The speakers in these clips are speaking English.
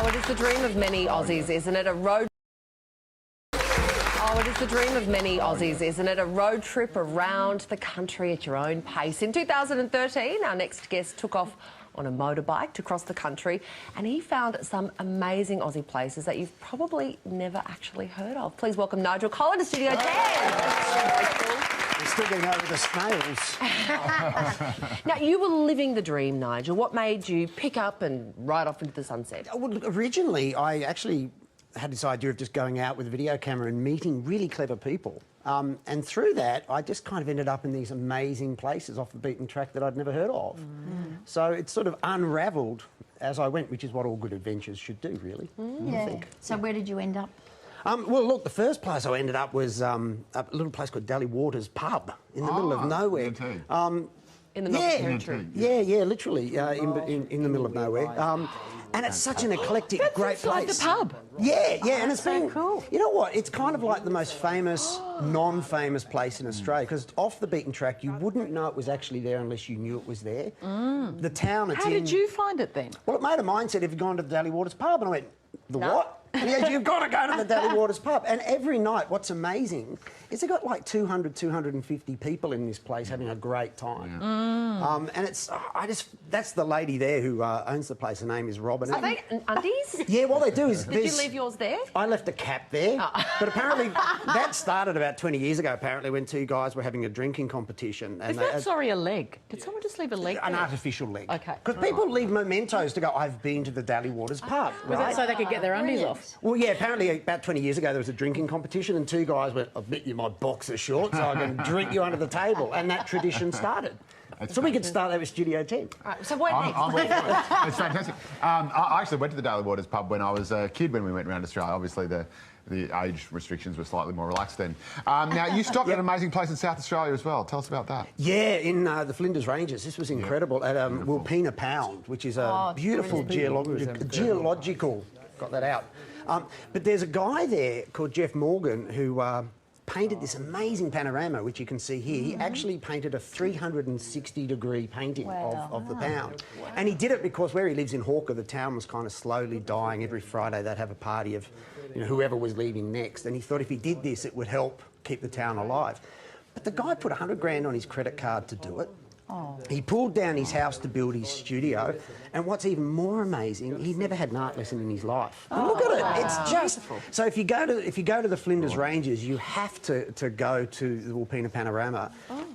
Oh, it is the dream of many Aussies, isn't it? It is the dream of many Aussies, isn't it? A road trip around the country at your own pace. In 2013, our next guest took off on a motorbike to cross the country and he found some amazing Aussie places that you've probably never actually heard of. Please welcome Nigel Collin to Studio 10. We're still getting over the snails. Now, you were living the dream, Nigel. What made you pick up and ride off into the sunset? Well, look, originally, I actually had this idea of just going out with a video camera and meeting really clever people. And through that, I just kind of ended up in these amazing places off the beaten track that I'd never heard of. So it sort of unravelled as I went, which is what all good adventures should do, really. I think. So where did you end up? Well, look, the first place I ended up was a little place called Dally Waters Pub in the middle of nowhere. In the Northern Territory? Yeah, literally, in the middle of nowhere. And it's such an eclectic, great place. Like the pub. Yeah, and it's been cool. You know what? It's kind of like the most famous, non-famous place in Australia because it's off the beaten track. You wouldn't know it was actually there unless you knew it was there. The town it's in. How did you find it then? Well, a mate of mine said, "Have you gone to the Dally Waters pub?" And I went, "The what?" Yeah, you've got to go to the Dally Waters pub. And every night, what's amazing is they've got like 200, 250 people in this place having a great time. And it's, that's the lady there who owns the place. Her name is Robin. Are they undies? Yeah, what they do is... Did you leave yours there? I left a cap there. But apparently, that started about 20 years ago, apparently, when two guys were having a drinking competition. And Is that, sorry, a leg? Did someone just leave a leg an there? artificial leg. Okay. Because people leave mementos to go, "I've been to the Dally Waters pub." Was that so they could get their undies off? Well, yeah, apparently about 20 years ago there was a drinking competition and two guys went, "I'll bet you my boxer shorts so I can drink you under the table." And that tradition started. So we could start that with Studio 10. Right, so what next? It's fantastic. I actually went to the Dally Waters pub when I was a kid when we went around Australia. Obviously the age restrictions were slightly more relaxed then. Now, you stopped at an amazing place in South Australia as well. Tell us about that. Yeah, in the Flinders Ranges. This was incredible at Wilpena Pound, which is a beautiful geological... Got that out. But there's a guy there called Jeff Morgan who painted this amazing panorama, which you can see here. He actually painted a 360-degree painting of the pound. And he did it because where he lives in Hawker, the town was kind of slowly dying. Every Friday they'd have a party of whoever was leaving next. And he thought if he did this, it would help keep the town alive. But the guy put 100 grand on his credit card to do it. He pulled down his house to build his studio, and what's even more amazing, he'd never had an art lesson in his life. Look at it; it's just so. If you go to the Flinders Ranges, you have to go to the Wilpena Panorama.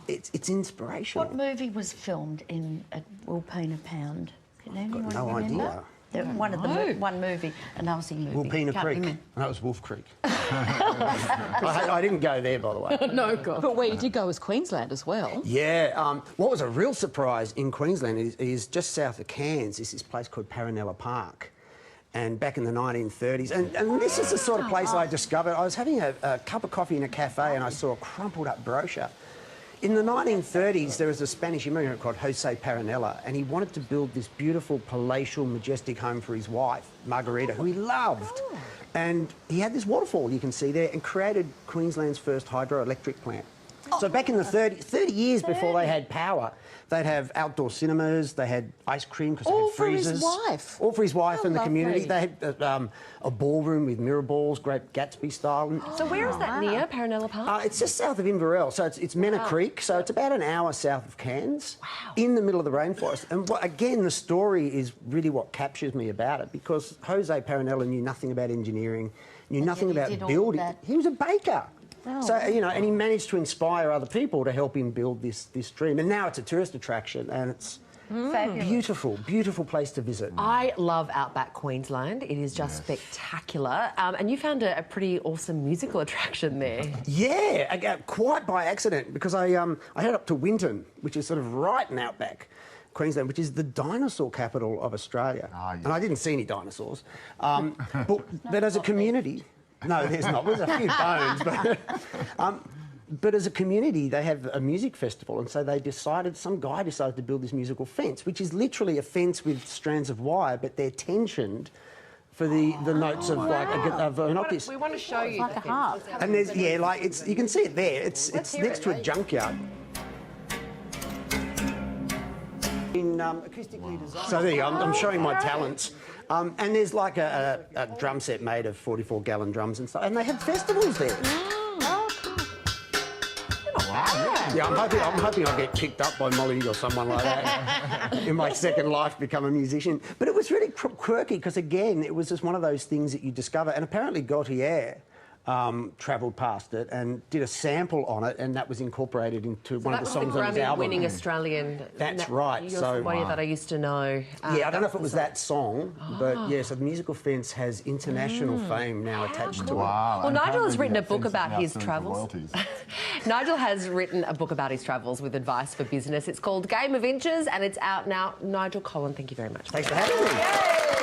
It's inspirational. What movie was filmed in at Wilpena Pound? Can anyone no remember? idea. One movie, an Aussie movie. Wilpena Creek. Remember. That was Wolf Creek. I didn't go there, by the way. No, God. But where you did go was Queensland as well. Yeah. What was a real surprise in Queensland is just south of Cairns is this place called Paranella Park. And back in the 1930s, and this is the sort of place I discovered. I was having a cup of coffee in a cafe and I saw a crumpled up brochure. In the 1930s, there was a Spanish immigrant called Jose Paranella, and he wanted to build this beautiful, palatial, majestic home for his wife, Margarita, who he loved. And he had this waterfall you can see there and created Queensland's first hydroelectric plant. So back in the 30 years before they had power, they'd have outdoor cinemas, they had ice cream because they had freezers. All for his wife? All for his wife and the lovely. community. They had a ballroom with mirror balls, great Gatsby style. So where is that near, Paranella Park? It's just south of Inverell, so it's Mena Creek, so it's about an hour south of Cairns, in the middle of the rainforest. And again, the story is really what captures me about it, because Jose Paranella knew nothing about engineering, knew nothing about building. He was a baker. So, and he managed to inspire other people to help him build this dream. And now it's a tourist attraction, and it's beautiful, beautiful place to visit. I love outback Queensland. It is just spectacular. And you found a pretty awesome musical attraction there. Yeah, quite by accident, because I headed up to Winton, which is sort of right in outback Queensland, which is the dinosaur capital of Australia. And I didn't see any dinosaurs. But as a community... No, there's not. There's a few bones, but as a community, they have a music festival, and so some guy decided to build this musical fence, which is literally a fence with strands of wire, but they're tensioned for the notes of of an octave. We want to show you Like a harp. And there's you can see it there. It's next to a junkyard. in acoustically designed. So there you go, I'm showing my talents. And there's like a drum set made of 44-gallon drums and stuff, and they have festivals there. Yeah, I'm hoping I'll get picked up by Molly or someone like that in my second life, become a musician. But it was really quirky because, again, it was just one of those things that you discover. And apparently Gautier travelled past it and did a sample on it, and that was incorporated into one of the songs on his album. Grammy-winning Australian. That's right. So that I used to know. Yeah, I don't know if it was that song, but yeah, so the musical fence has international fame now attached to it. Wow. Well, Nigel has written a book about his travels. Nigel has written a book about his travels with advice for business. It's called Game of Inches, and it's out now. Nigel Collin, thank you very much. Thanks for having me.